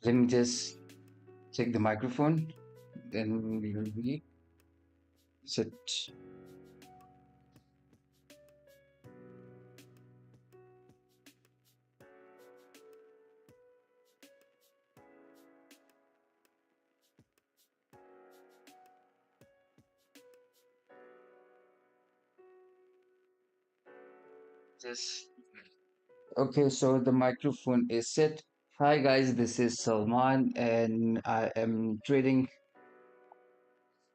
Let me just check the microphone, then we will be set. Just okay, so the microphone is set. Hi guys, this is Salman and I am trading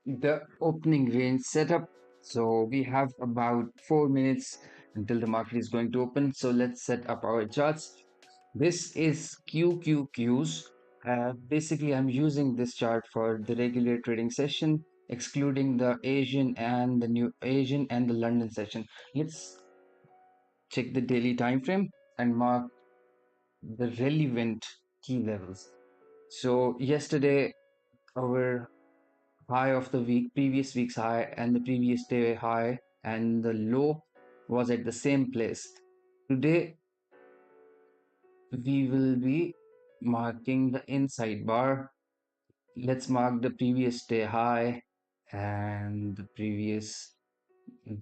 the opening range setup. So we have about 4 minutes until the market is going to open. So let's set up our charts. This is QQQs. Basically, I'm using this chart for the regular trading session, excluding the Asian and the New Asian and the London session. Let's check the daily time frame and mark the relevant key levels. So yesterday, our high of the week, previous week's high, and the previous day high, and the low was at the same place. Today, we will be marking the inside bar. Let's mark the previous day high and the previous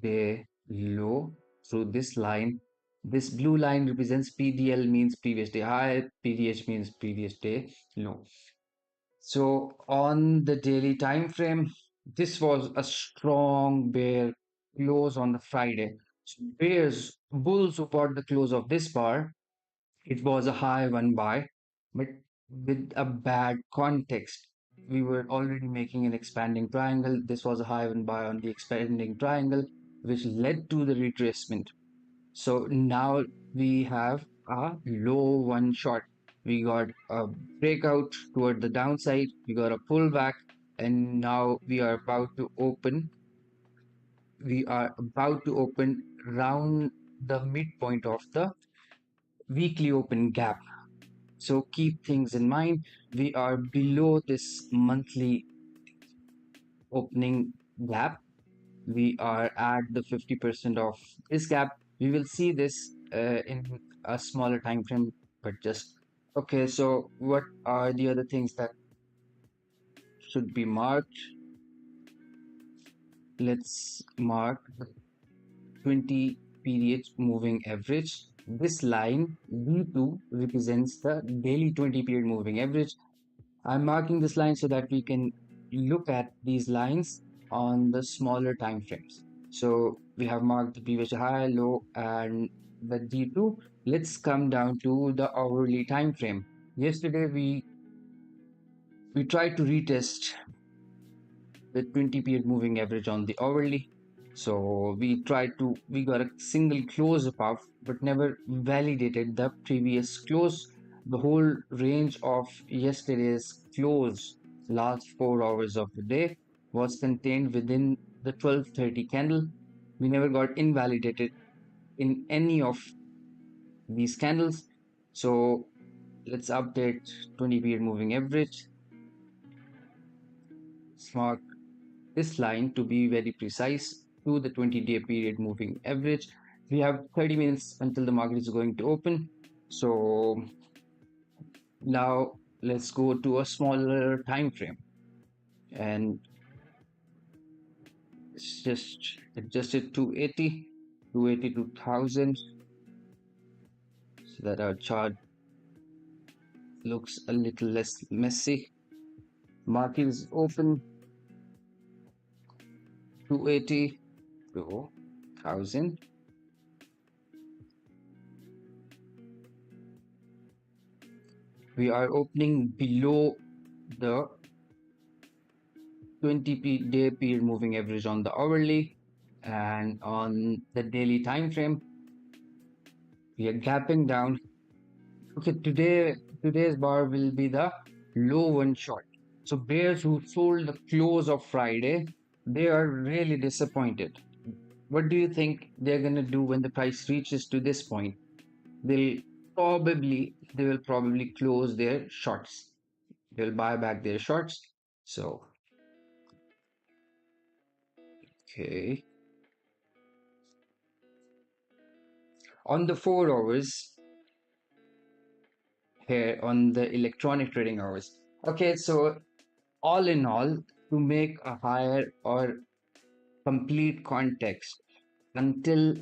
day low through this line. This blue line represents PDL, means previous day high, PDH means previous day low. So on the daily time frame, this was a strong bear close on the Friday. So bears, bulls who bought the close of this bar, it was a high one buy, but with a bad context. We were already making an expanding triangle. This was a high one buy on the expanding triangle, which led to the retracement. So now we have a low one shot. We got a breakout toward the downside, we got a pullback, and now we are about to open round the midpoint of the weekly open gap. So keep things in mind. We are below this monthly opening gap. We are at the 50% of this gap. We will see this in a smaller time frame, but just okay. So what are the other things that should be marked? Let's mark the 20 periods moving average. This line V2 represents the daily 20 period moving average. I'm marking this line so that we can look at these lines on the smaller time frames. So we have marked the previous high, low, and the D2. Let's come down to the hourly time frame. Yesterday we tried to retest the 20 period moving average on the hourly. So we got a single close above, but never validated the previous close. The whole range of yesterday's close, last 4 hours of the day, was contained within the 12:30 candle. We never got invalidated in any of these candles. So let's update 20 period moving average. Mark this line to be very precise to the 20-day period moving average. We have 30 minutes until the market is going to open. So now let's go to a smaller time frame and it's just adjusted to 80, 2000, so that our chart looks a little less messy. Market is open, 280 to 1000. We are opening below the 20-day period moving average on the hourly, and on the daily time frame we are gapping down. Okay, today's bar will be the low one shot. So bears who sold the close of Friday, they are really disappointed. What do you think they're gonna do when the price reaches to this point? They will probably close their shorts. They'll buy back their shorts. So okay, on the 4 hours, here on the electronic trading hours. Okay, so all in all, to make a higher or complete context, until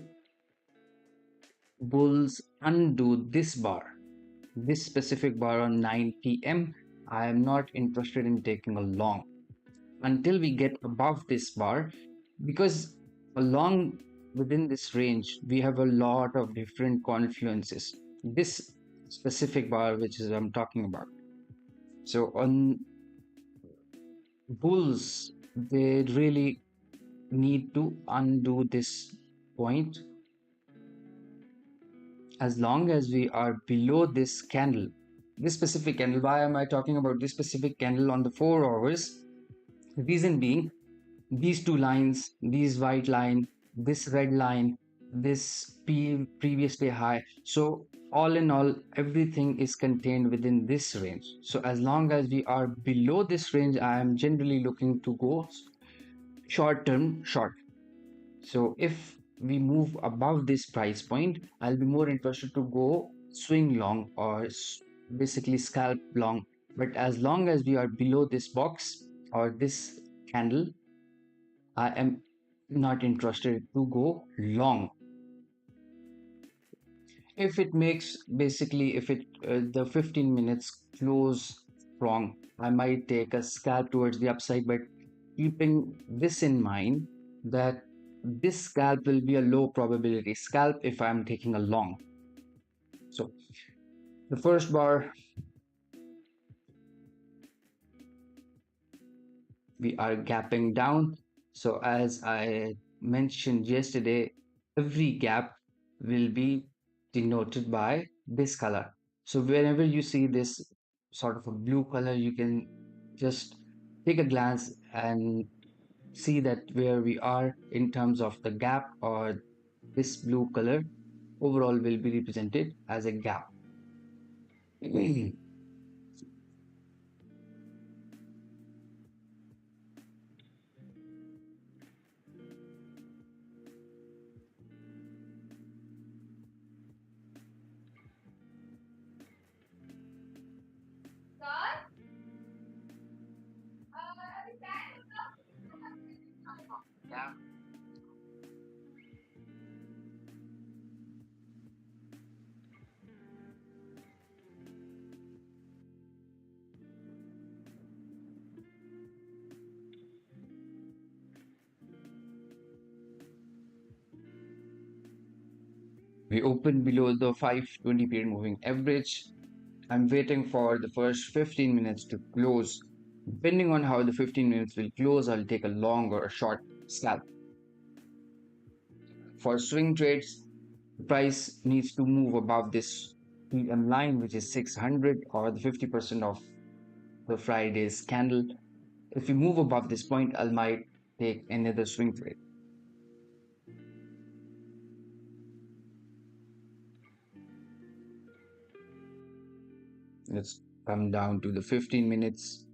bulls undo this bar, this specific bar on 9 p.m., I am not interested in taking a long until we get above this bar, because along within this range we have a lot of different confluences. This specific bar, which is I'm talking about. So on bulls, they really need to undo this point as long as we are below this candle, this specific candle. Why am I talking about this specific candle on the 4 hours? Reason being, these two lines, these white line, this red line, this previously high. So all in all, everything is contained within this range. So as long as we are below this range, I am generally looking to go short term short. So if we move above this price point, I'll be more interested to go swing long or basically scalp long. But as long as we are below this box or this candle, I am not interested to go long. If it makes basically, if it the 15 minutes close wrong, I might take a scalp towards the upside, but keeping this in mind that this scalp will be a low probability scalp if I'm taking a long. So the first bar, we are gapping down. So as I mentioned yesterday, every gap will be denoted by this color. So whenever you see this sort of a blue color, you can just take a glance and see that where we are in terms of the gap, or this blue color overall will be represented as a gap. We open below the 520 period moving average. I'm waiting for the first 15 minutes to close. Depending on how the 15 minutes will close, I'll take a long or a short scalp. For swing trades, the price needs to move above this PM line, which is 600 or the 50% of the Friday's candle. If we move above this point, I might take another swing trade. Let's come down to the 15 minutes.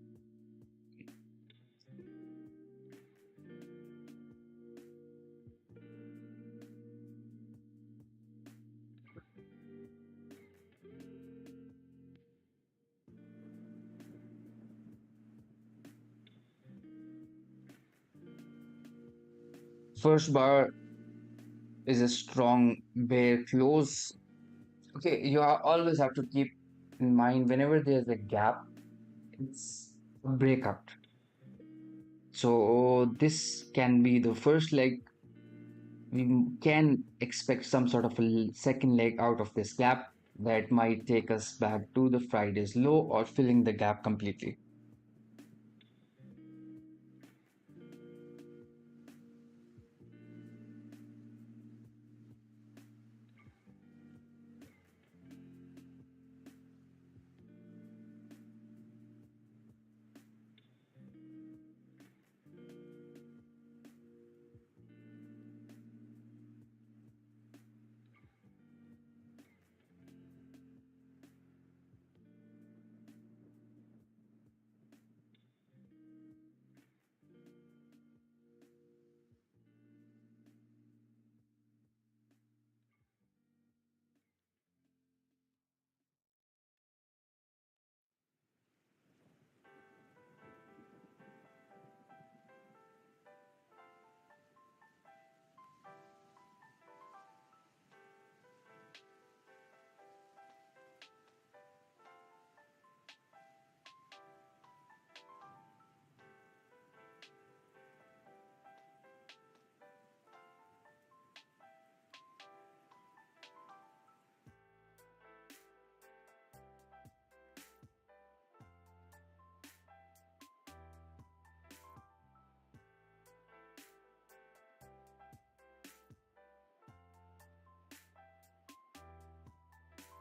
First bar is a strong bear close. Okay, you always have to keep in mind whenever there's a gap, it's a breakout. So this can be the first leg. We can expect some sort of a second leg out of this gap that might take us back to the Friday's low or filling the gap completely.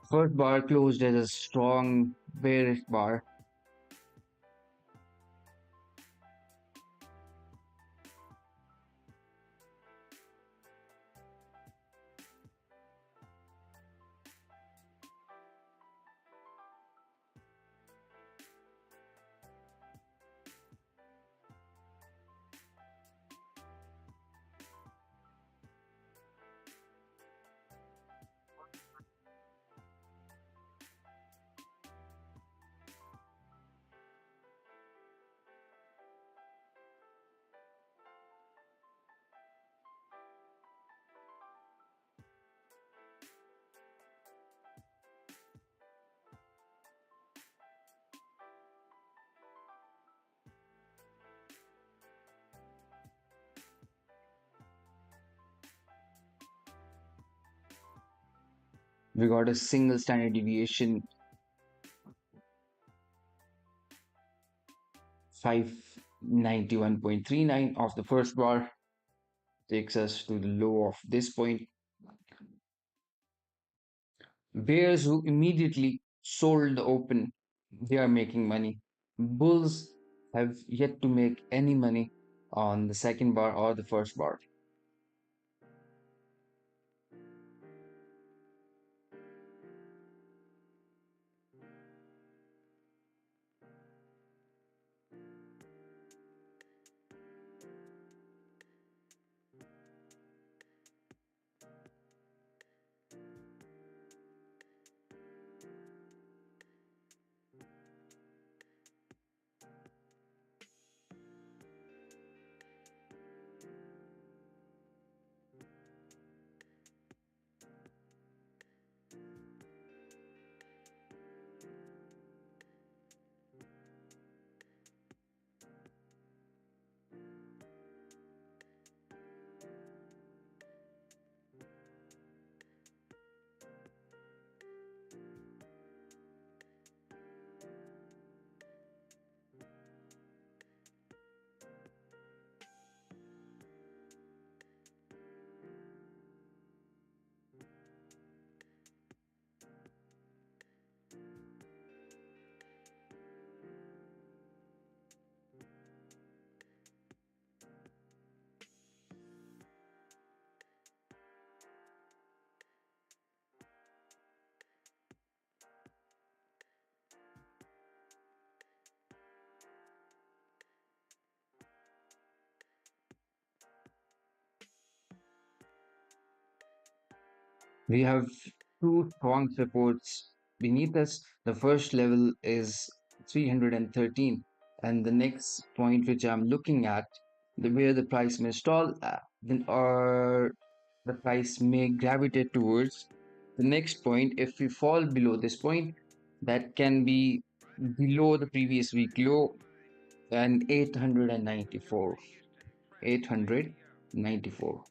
First bar closed as a strong bearish bar. We got a single standard deviation 591.39 of the first bar, takes us to the low of this point. Bears who immediately sold the open, they are making money. Bulls have yet to make any money on the second bar or the first bar. We have two strong supports beneath us. The first level is 313, and the next point which I'm looking at, where the price may stall, then or the price may gravitate towards the next point. If we fall below this point, that can be below the previous week low and 894. 894.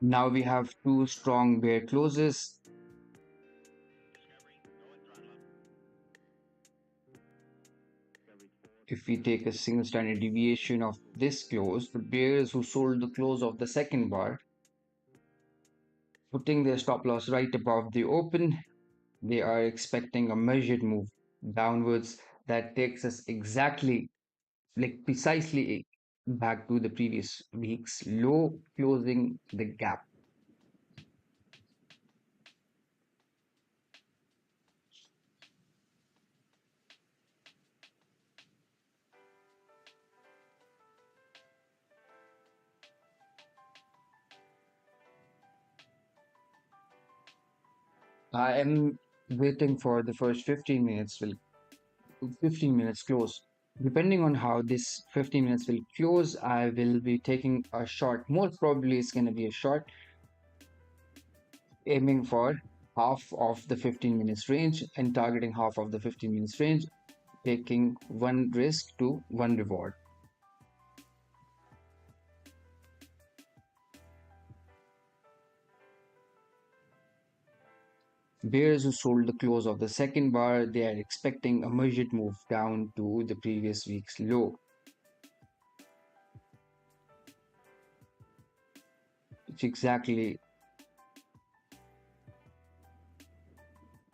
Now we have two strong bear closes. If we take a single standard deviation of this close, the bears who sold the close of the second bar, putting their stop loss right above the open, they are expecting a measured move downwards that takes us exactly, like precisely back to the previous week's low, closing the gap. I am waiting for the first 15 minutes will 15 minutes close. Depending on how this 15 minutes will close, I will be taking a short. Most probably it's going to be a short, aiming for half of the 15 minutes range and targeting half of the 15 minutes range, taking one risk to one reward. Bears who sold the close of the second bar, they are expecting a measured move down to the previous week's low. Which exactly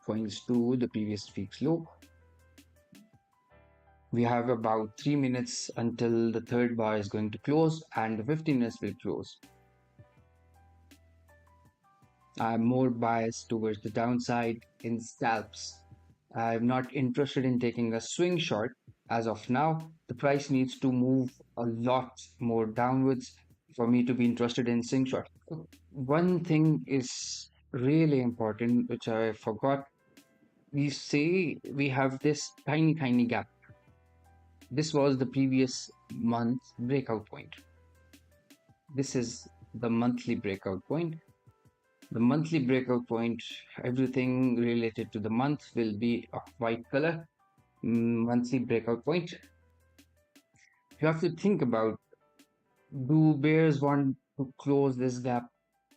points to the previous week's low. We have about 3 minutes until the third bar is going to close and the 15 minutes will close. I'm more biased towards the downside in scalps. I'm not interested in taking a swing short as of now. The price needs to move a lot more downwards for me to be interested in swing short. One thing is really important, which I forgot. We say we have this tiny gap. This was the previous month's breakout point. This is the monthly breakout point. The monthly breakout point, everything related to the month will be of white color. Monthly breakout point. You have to think about, do bears want to close this gap,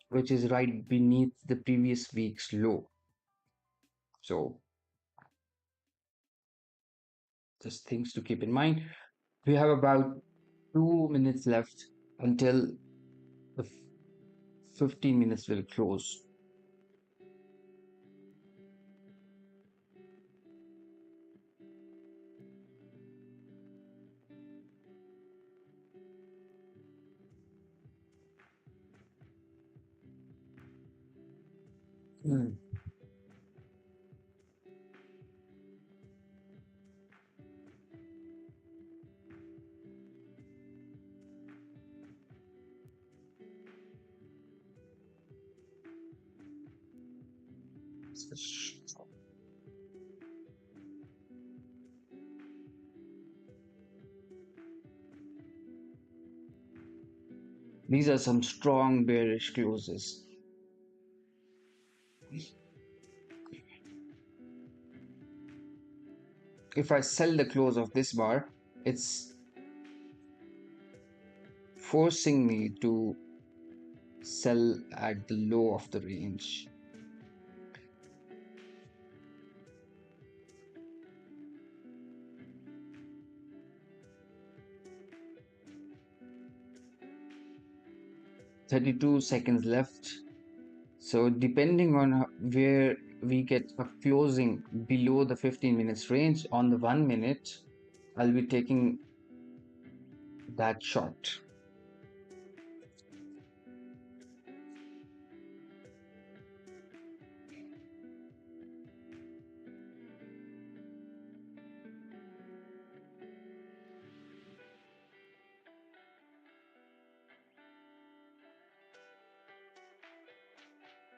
which is right beneath the previous week's low? So just things to keep in mind. We have about 2 minutes left until the 15 minutes will close. Hmm. These are some strong bearish closes. If I sell the close of this bar, it's forcing me to sell at the low of the range. "32 seconds left." So depending on where we get a closing below the 15 minutes range on the 1 minute, I'll be taking that short.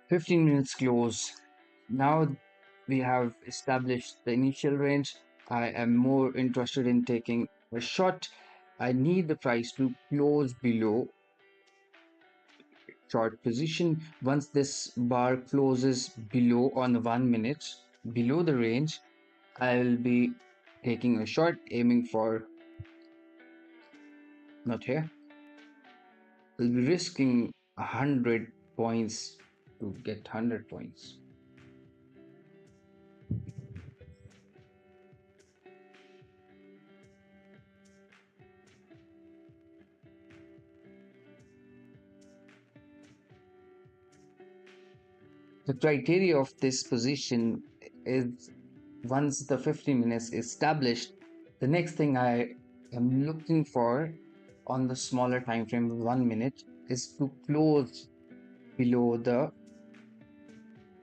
"15 minutes close." Now we have established the initial range. I am more interested in taking a short. I need the price to close below short position. Once this bar closes below on the 1 minute, below the range, I'll be taking a short, aiming for, not here, I'll be risking 100 points to get 100 points. The criteria of this position is, once the 15 minutes is established, the next thing I am looking for on the smaller time frame, 1 minute, is to close below the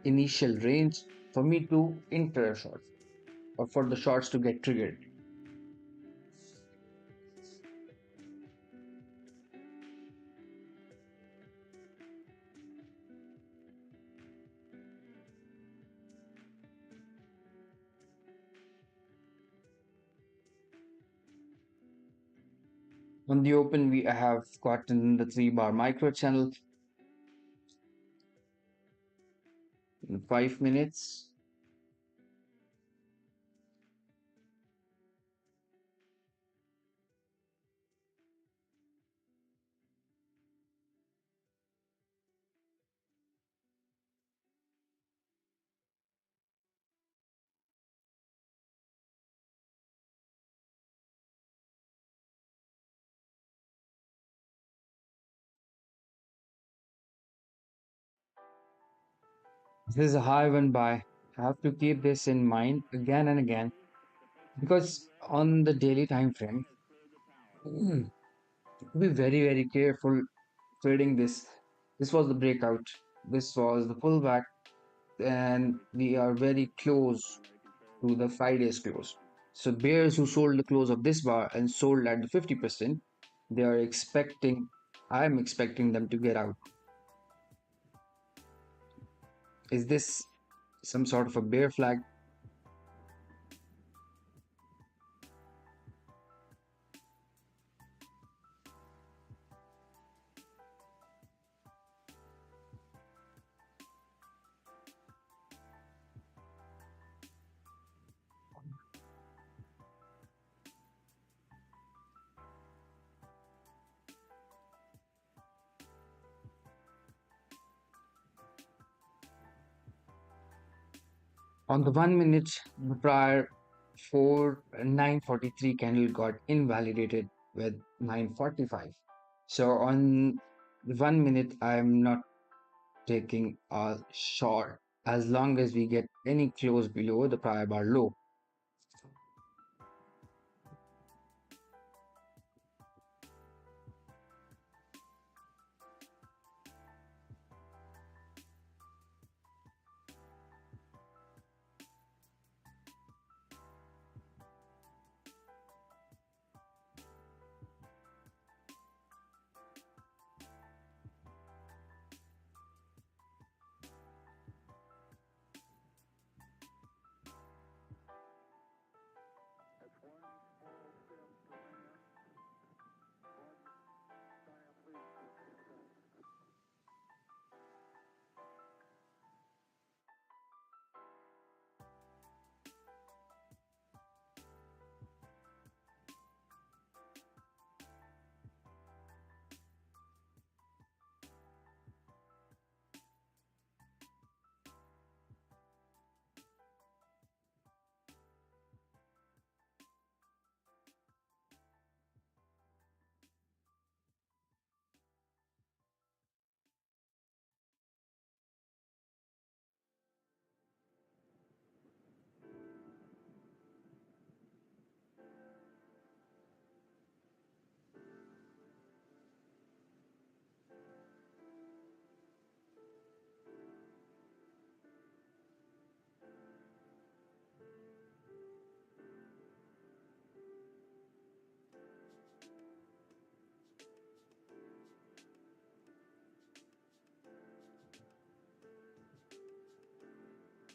initial range for me to enter a short or for the shorts to get triggered. On the open, we have gotten the 3 bar micro channel in 5 minutes. This is a high one buy. I have to keep this in mind again and again because on the daily time frame, be very careful trading this. This was the breakout. This was the pullback, and we are very close to the Friday's close. So bears who sold the close of this bar and sold at the 50%, they are expecting, I'm expecting them to get out. Is this some sort of a bear flag? On the 1 minute, the prior 943 candle got invalidated with 945. So on the 1 minute, I'm not taking a short as long as we get any close below the prior bar low.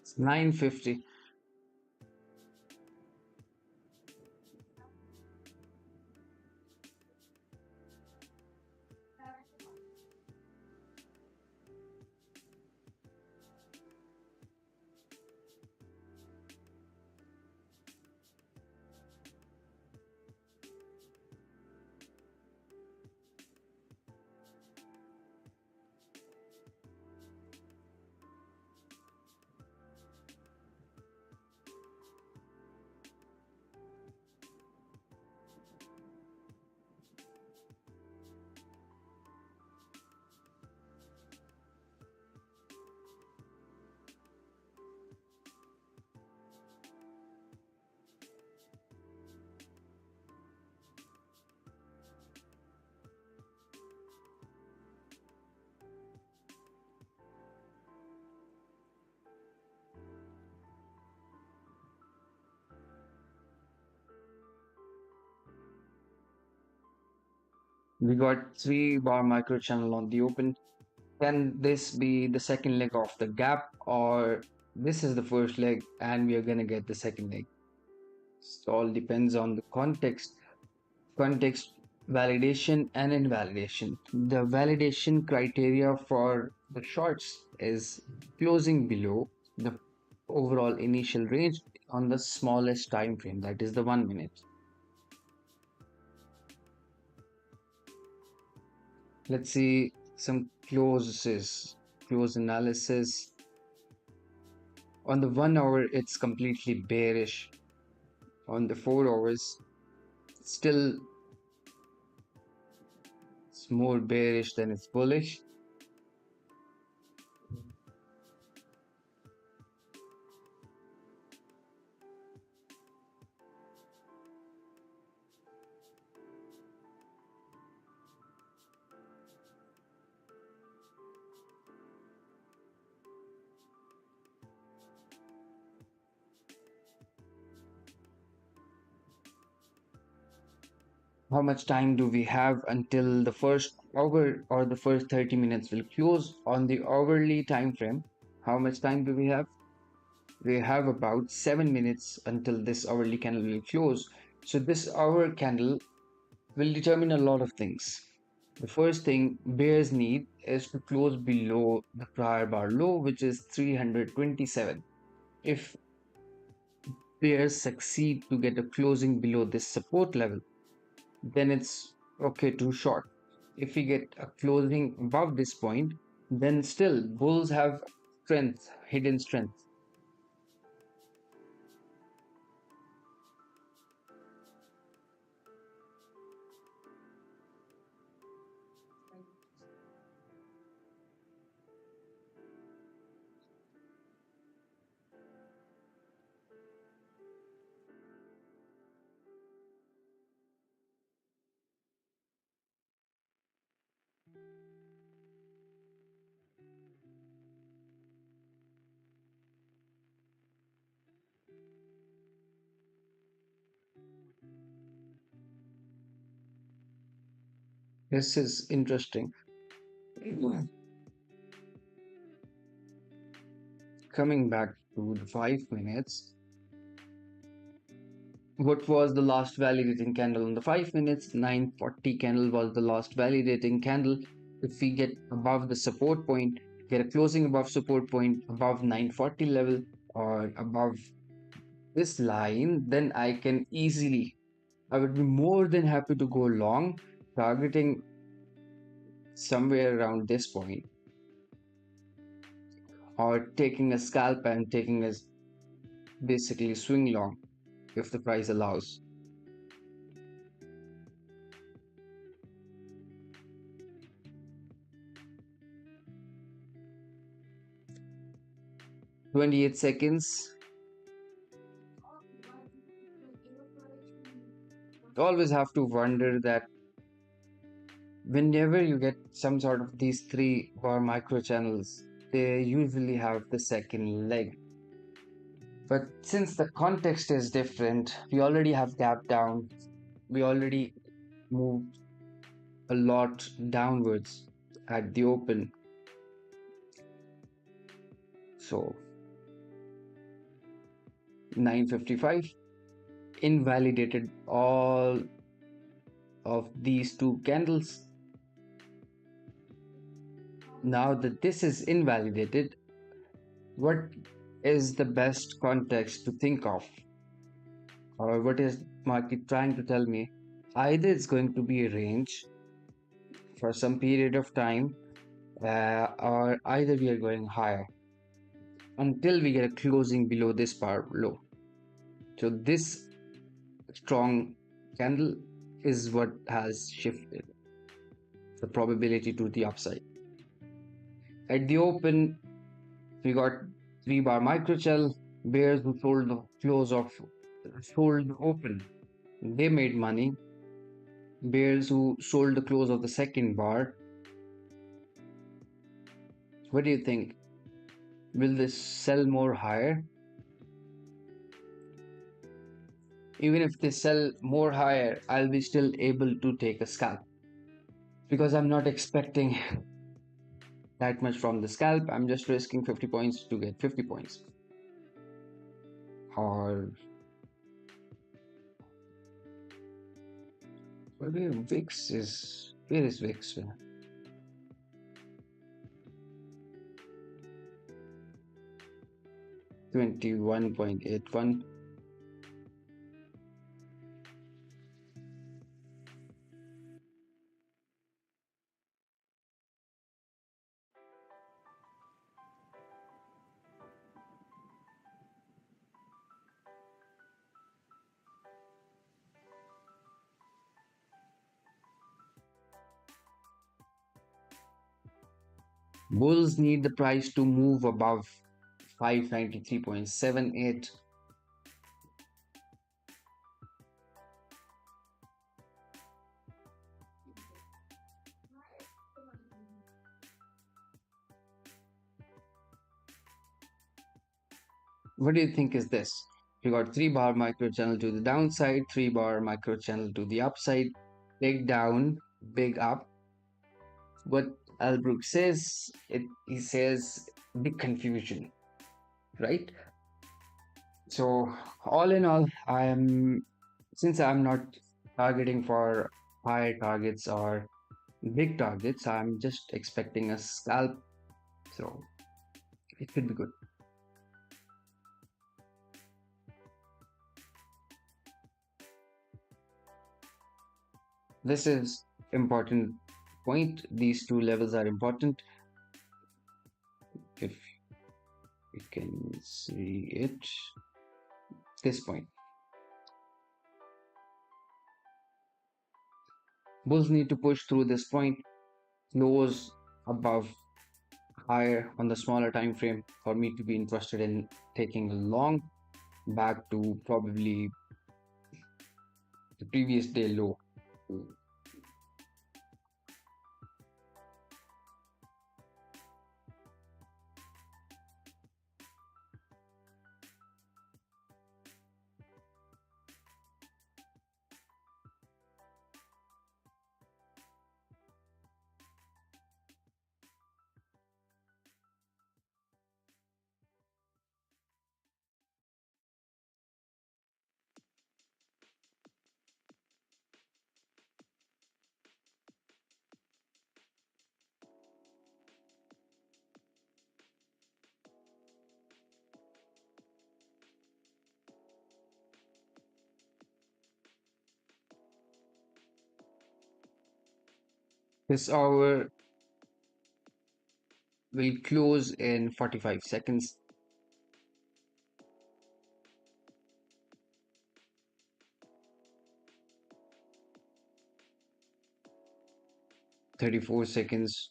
It's 950. We got 3 bar micro channel on the open. Can this be the second leg of the gap, or this is the first leg and we are gonna get the second leg? It all depends on the context, validation and invalidation. The validation criteria for the shorts is closing below the overall initial range on the smallest time frame, that is the 1 minute. Let's see some close analysis. On the 1 hour, it's completely bearish. On the 4 hours, still it's more bearish than it's bullish. How much time do we have until the first hour or the first 30 minutes will close on the hourly time frame? How much time do we have? We have about 7 minutes until this hourly candle will close. So this hour candle will determine a lot of things. The first thing bears need is to close below the prior bar low, which is 327. If bears succeed to get a closing below this support level, then it's okay to short. If we get a closing above this point, then still bulls have strength, hidden strength. This is interesting. Coming back to the 5 minutes, what was the last validating candle on the 5 minutes? 940 candle was the last validating candle. If we get above the support point, get a closing above support point, above 940 level or above this line, then I would be more than happy to go long, targeting somewhere around this point, or taking a scalp and taking a basically swing long if the price allows. 28 seconds. You always have to wonder that whenever you get some sort of these three bar micro channels, they usually have the second leg. But since the context is different, we already have gap down, we already moved a lot downwards at the open. So 955 invalidated all of these two candles. Now that this is invalidated, what is the best context to think of? Or what is market trying to tell me? Either it's going to be a range for some period of time, or either we are going higher until we get a closing below this bar low. So this strong candle is what has shifted the probability to the upside. At the open, we got 3 bar microchannel bears who sold the close of sold open. They made money. Bears who sold the close of the second bar. What do you think? Will this sell more higher? Even if they sell more higher, I'll be still able to take a scalp because I'm not expecting that much from the scalp. I'm just risking 50 points to get 50 points. Or where VIX is? Where is VIX? 21.81. Bulls need the price to move above 593.78. What do you think is this? We got 3 bar micro channel to the downside, 3 bar micro channel to the upside. big down, big up. What Albrook says, he says big confusion, right? So all in all, since I'm not targeting for higher targets or big targets, I'm just expecting a scalp. So it could be good. This is important point. These two levels are important. If you can see it, this point. Bulls need to push through this point, close above higher on the smaller time frame for me to be interested in taking a long back to probably the previous day low. 'This hour will close in 45 seconds. 34 seconds.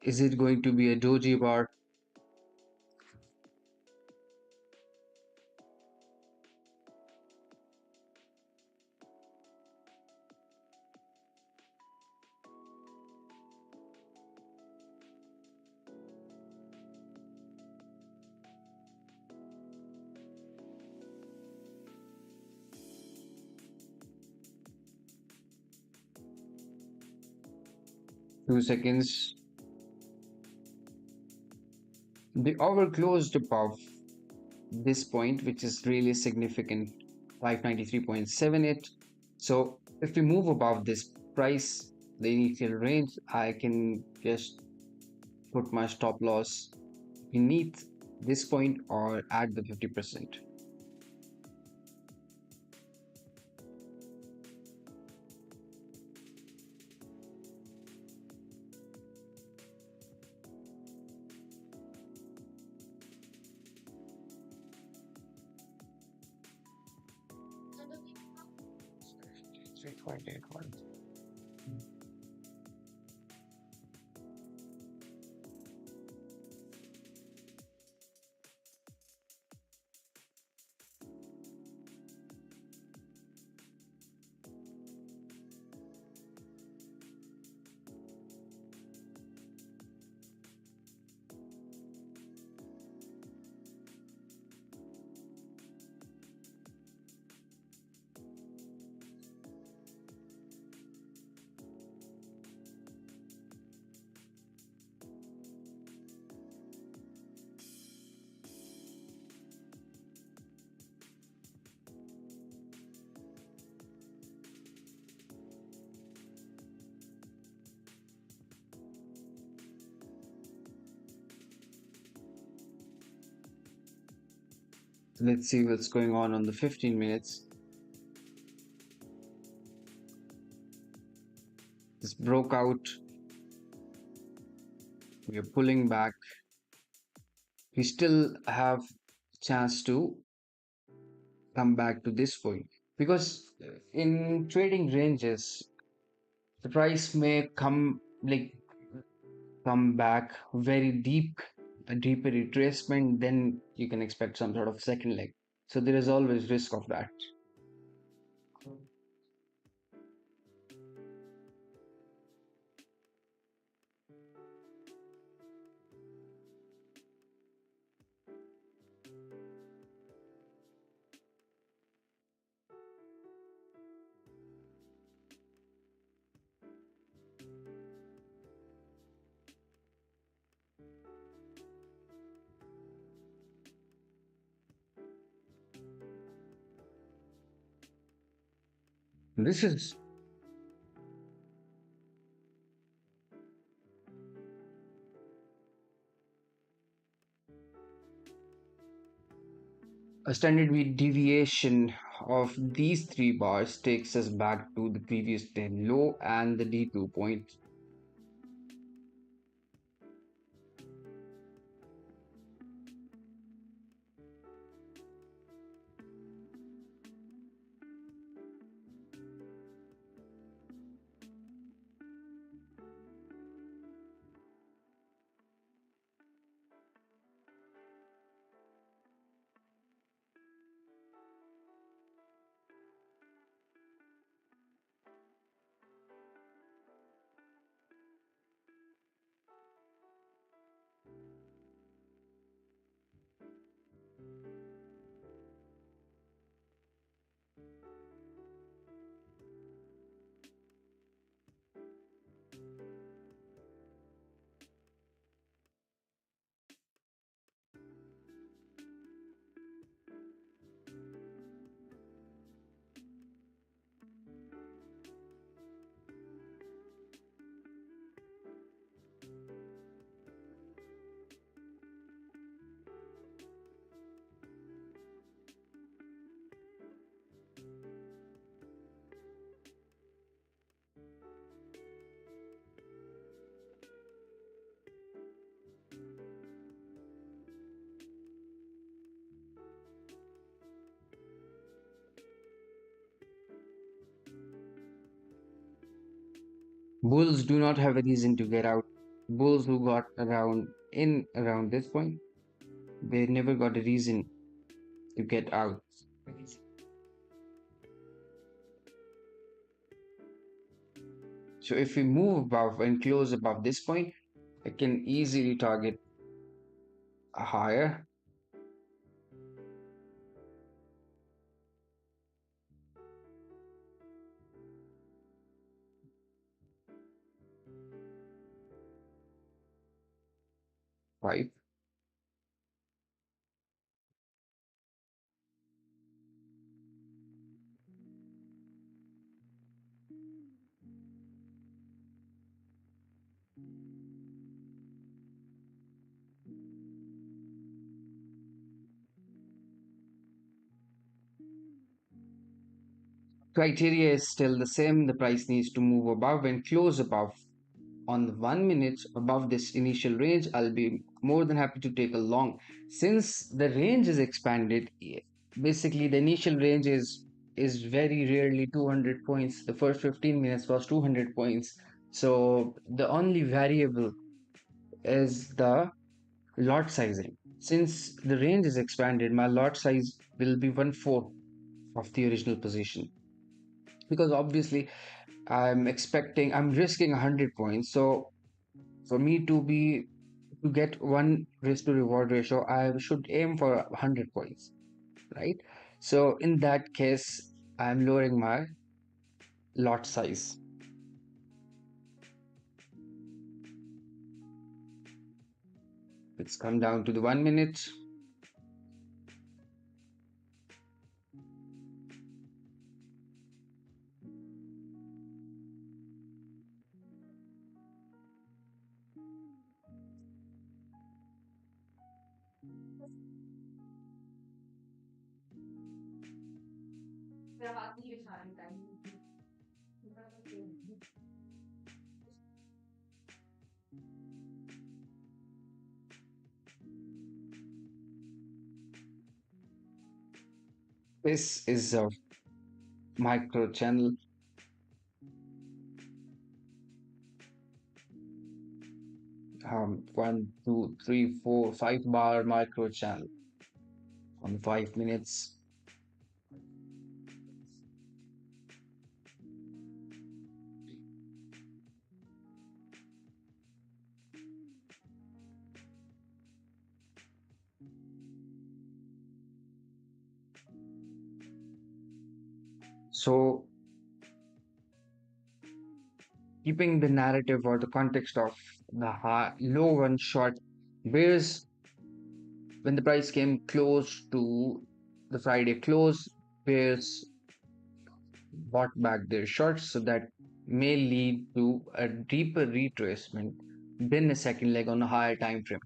Is it going to be a doji bar? 2 seconds. The hour closed above this point, which is really significant, 593.78. So if we move above this price, the initial range, I can just put my stop loss beneath this point or at the 50%. Let's see what's going on the 15 minutes. This broke out. We are pulling back. We still have chance to come back to this point because in trading ranges, the price may come back very deep, a deeper retracement, then you can expect some sort of second leg. So there is always risk of that. This is a standard deviation of these three bars takes us back to the previous 10 low and the D2 point. Bulls do not have a reason to get out. Bulls who got around this point, they never got a reason to get out. So if we move above and close above this point, I can easily target a higher. Five. Criteria is still the same. The price needs to move above and close above. On the 1 minute above this initial range, I'll be more than happy to take a long. Since the range is expanded, basically the initial range is very rarely 200 points. The first 15 minutes was 200 points. So the only variable is the lot sizing. Since the range is expanded, my lot size will be 1/4 of the original position. Because obviously I'm risking 100 points. So for me to get one risk to reward ratio, I should aim for 100 points, right? So in that case, I'm lowering my lot size. Let's come down to the 1 minute. This is a micro channel, 1, 2, 3, 4, 5 bar micro channel on 5 minutes. So keeping the narrative or the context of the low one short, bears when the price came close to the Friday close, bears bought back their shorts, so that may lead to a deeper retracement than a second leg on a higher time frame.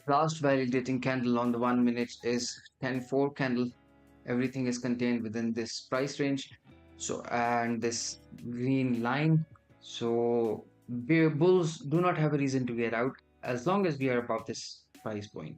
Last validating candle on the 1 minute is 10-4 candle. Everything is contained within this price range. So, and this green line. So, bear bulls do not have a reason to get out as long as we are above this price point.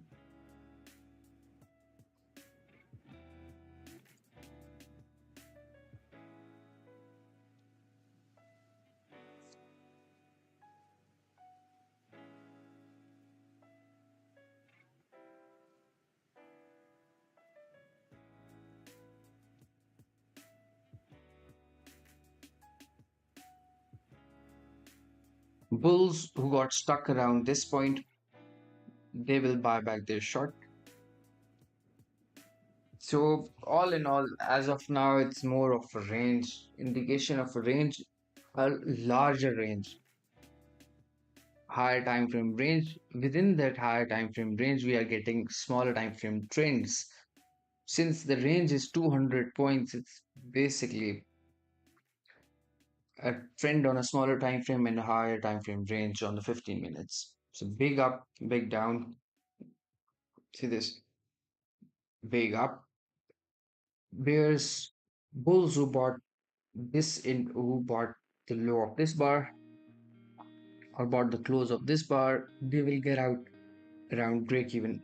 Bulls who got stuck around this point, they will buy back their short. So all in all, as of now, it's more of a range, indication of a range, a larger range, higher time frame range. Within that higher time frame range, we are getting smaller time frame trends. Since the range is 200 points, it's basically a trend on a smaller time frame and a higher time frame range on the 15 minutes. So big up, big down. See this, big up. Bears, bulls who bought this in, who bought the low of this bar or bought the close of this bar, they will get out around break even.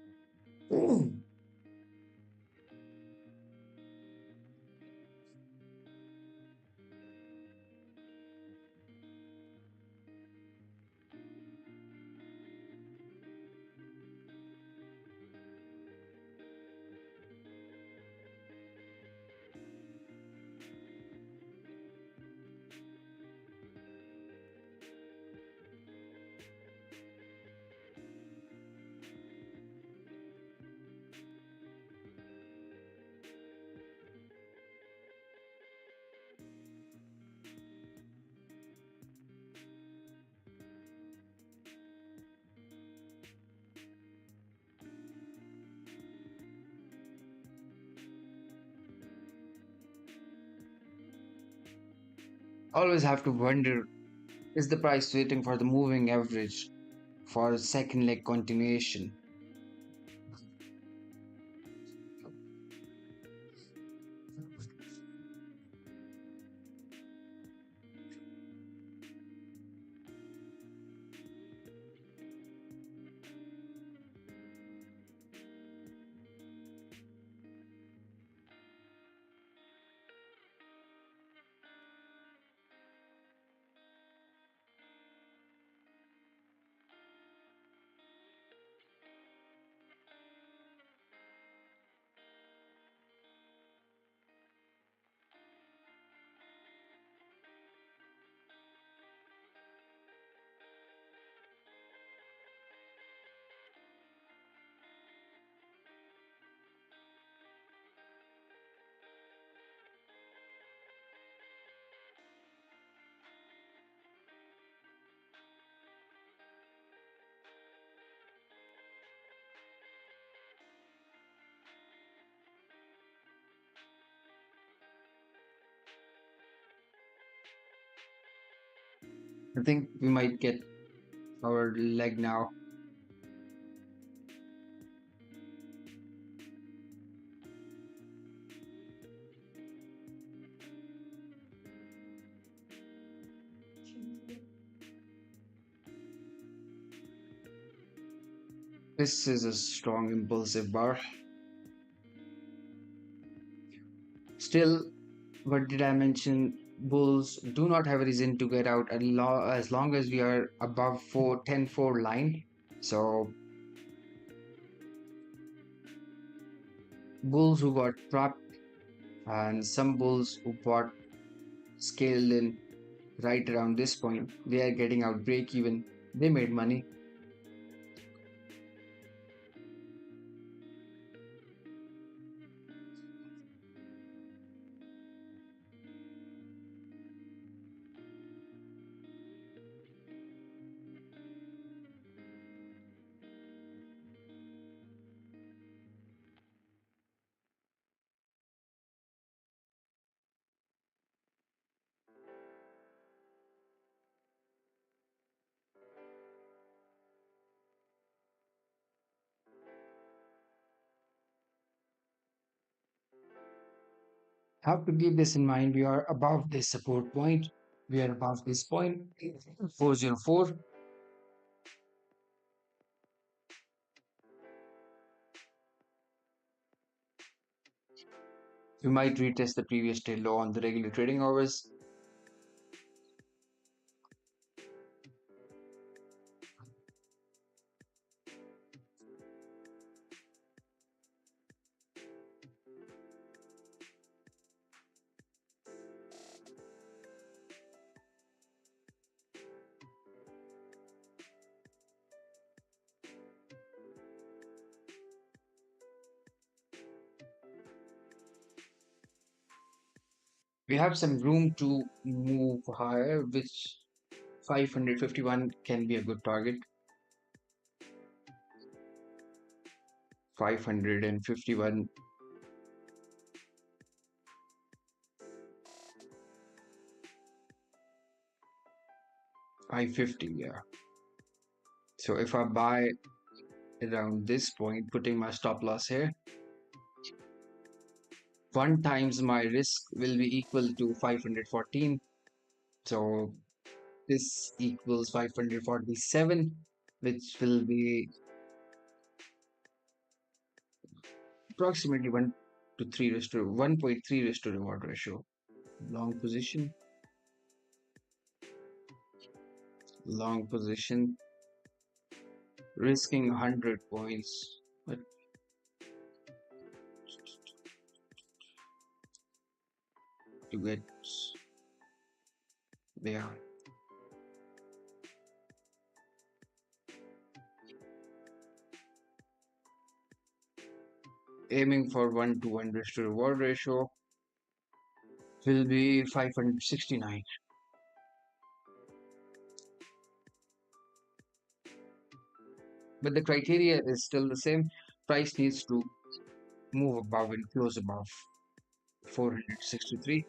Always have to wonder, is the price waiting for the moving average for a second leg continuation? I think we might get our leg now. This is a strong impulsive bar. Still, what did I mention? Bulls do not have a reason to get out as long as we are above 4 line. So bulls who got trapped and some bulls who bought scaled in right around this point, they are getting out break even. They made money. Have to keep this in mind. We are above this support point. We are above this point, 404. We might retest the previous day low on the regular trading hours. We have some room to move higher, which 551 can be a good target. 551, 550, yeah. So if I buy around this point, putting my stop loss here, 1 times my risk will be equal to 514. So this equals 547, which will be approximately 1 to 3 raised to 1.3 raised to reward ratio. Long position, risking 100 points, but to get there. Aiming for 1 to 1 risk to reward ratio will be 569. But the criteria is still the same. Price needs to move above and close above 463.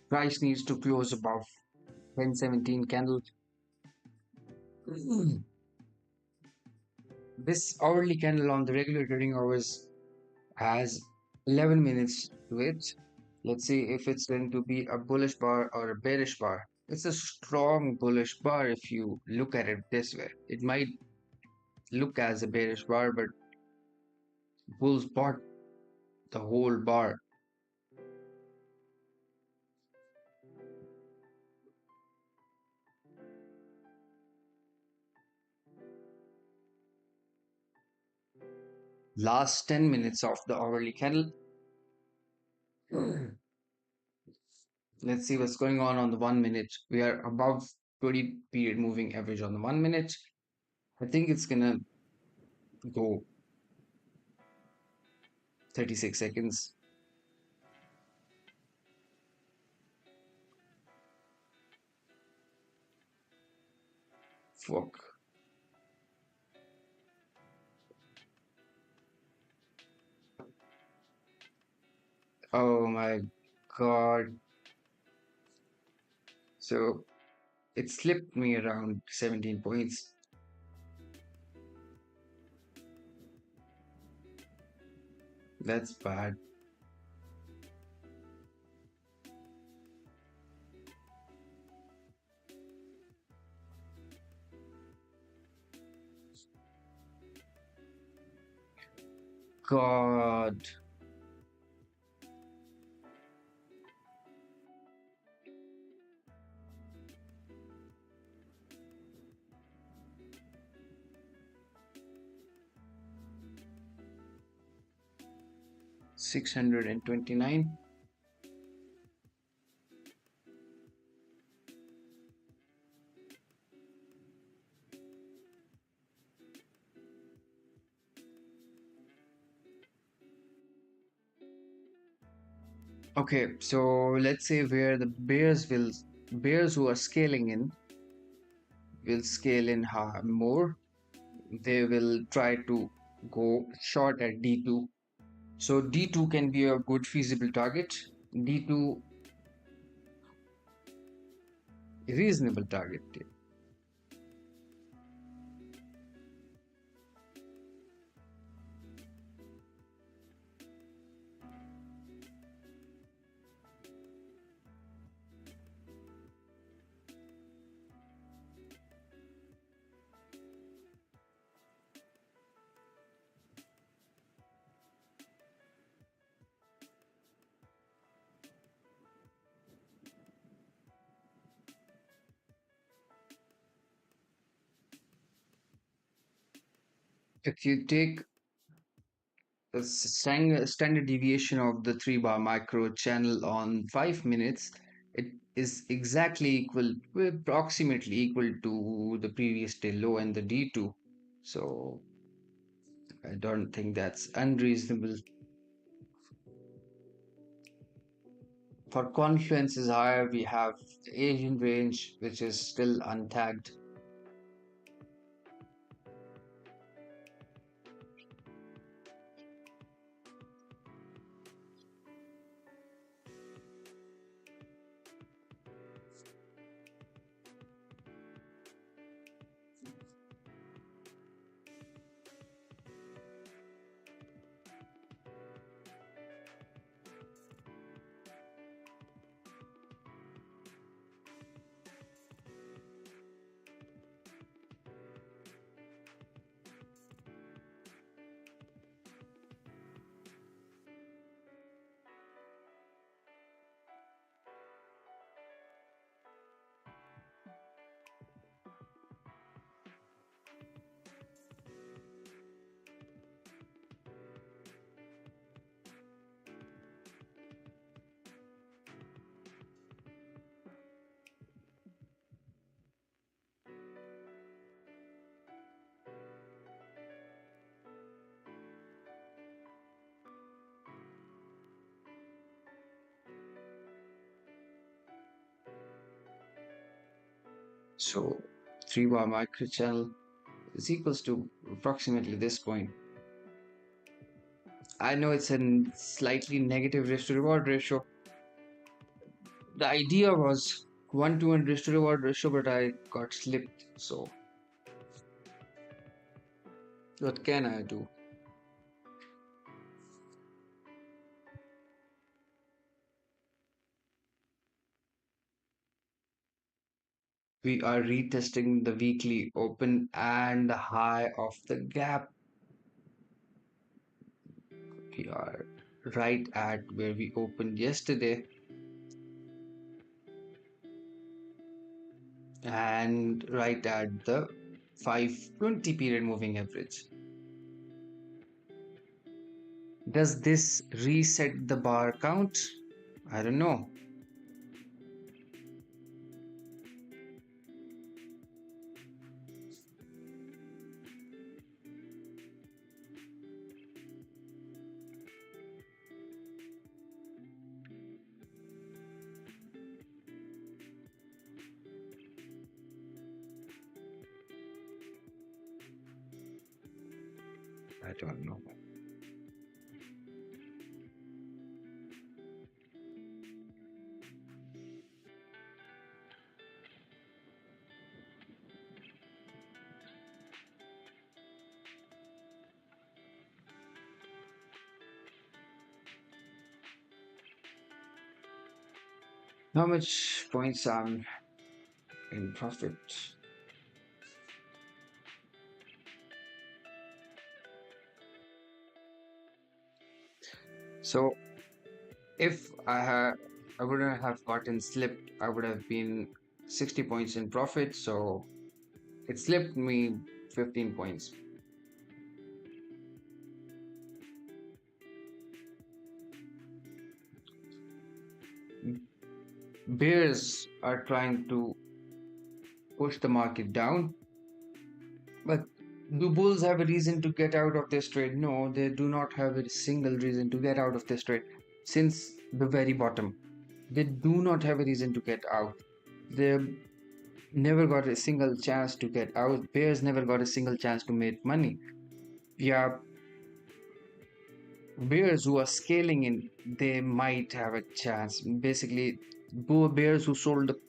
Price needs to close above 1017 candle. This hourly candle on the regular trading hours has 11 minutes to it. Let's see if it's going to be a bullish bar or a bearish bar. It's a strong bullish bar if you look at it this way. It might look as a bearish bar, but bulls bought the whole bar. Last 10 minutes of the hourly candle. Let's see what's going on the 1 minute. We are above 20 period moving average on the 1 minute. I think it's gonna go 36 seconds. Fuck. Oh my god. So it slipped me around 17 points. That's bad. God. 629. Okay, so let's say where the bears who are scaling in will scale in more. They will try to go short at D2. So D2 can be a good feasible target. D2 reasonable target. If you take the standard deviation of the 3 bar micro channel on 5 minutes, it is exactly equal, approximately equal to the previous day low and the D2. So I don't think that's unreasonable. For confluence is higher, we have the Asian range, which is still untagged. So 3 bar micro channel is equals to approximately this point. I know it's a slightly negative risk to reward ratio, The idea was 1 to 1 risk to reward ratio, but I got slipped. So what can I do? We are retesting the weekly open and the high of the gap. We are right at where we opened yesterday and right at the 520 period moving average. Does this reset the bar count? I don't know. I don't know. How much points I'm in profit? So if I wouldn't have gotten slipped, I would have been 60 points in profit. So it slipped me 15 points. Bears are trying to push the market down, but do bulls have a reason to get out of this trade? No, they do not have a single reason to get out of this trade since the very bottom. They do not have a reason to get out. They never got a single chance to get out. Bears never got a single chance to make money. Yeah, bears who are scaling in, they might have a chance. Basically, bears who sold the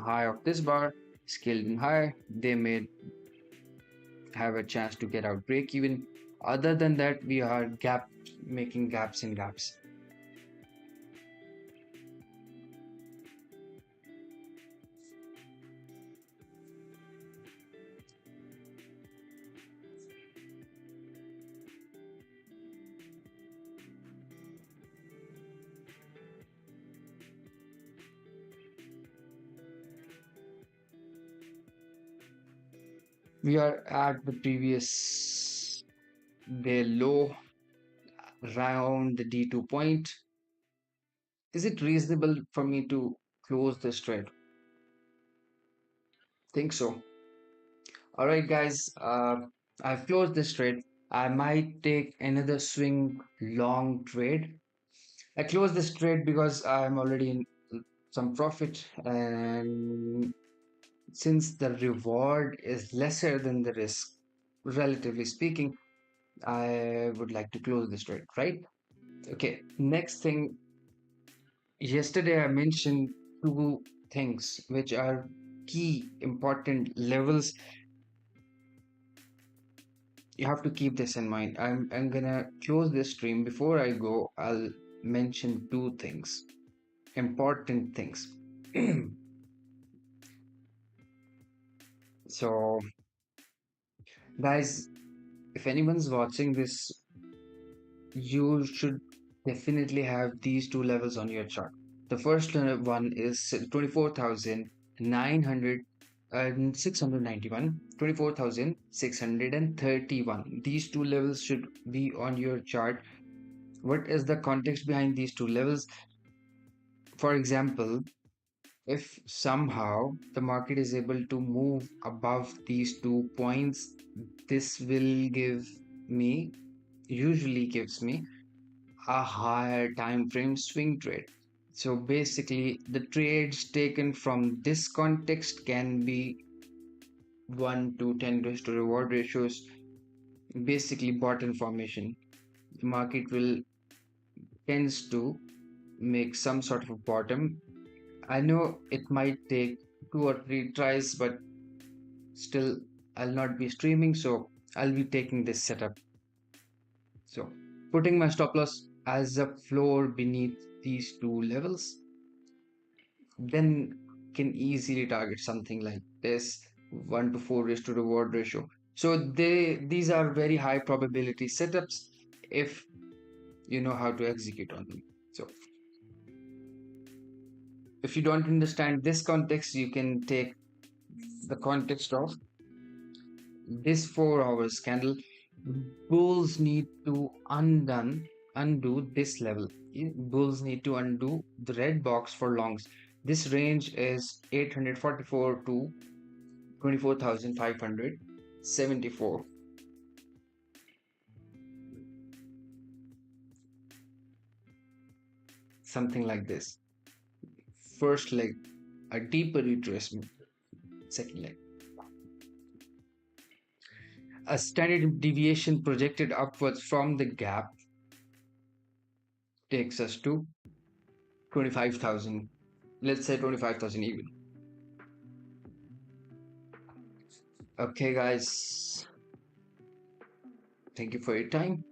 high of this bar, scaled in high, they may have a chance to get out break even. Other than that, we are making gaps in gaps. We are at the previous day low around the D2 point. Is it reasonable for me to close this trade? Think so. All right, guys. I've closed this trade. I might take another swing long trade. I closed this trade because I'm already in some profit, and since the reward is lesser than the risk, relatively speaking, I would like to close this trade, right? Okay, next thing. Yesterday, I mentioned two things which are key important levels. You have to keep this in mind. I'm gonna close this stream. Before I go, I'll mention two things, important things. So, guys, if anyone's watching this, you should definitely have these two levels on your chart. The first one is 24,900 and 691, 24,631. These two levels should be on your chart. What is the context behind these two levels? For example, if somehow the market is able to move above these 2 points, this will usually gives me a higher time frame swing trade. So basically, the trades taken from this context can be 1 to 10 risk to reward ratios, basically bottom formation. The market will tends to make some sort of a bottom I know it might take 2 or 3 tries, but still I'll not be streaming, so I'll be taking this setup. So putting my stop loss as a floor beneath these two levels, then can easily target something like this 1 to 4 raised to reward ratio. So these are very high probability setups if you know how to execute on them. So if you don't understand this context, you can take the context of this 4 hours candle. Bulls need to undo this level. Bulls need to undo the red box for longs. This range is 844 to 24,574, something like this. First leg, a deeper retracement. Second leg, a standard deviation projected upwards from the gap takes us to 25,000. Let's say 25,000 even. Okay, guys, thank you for your time.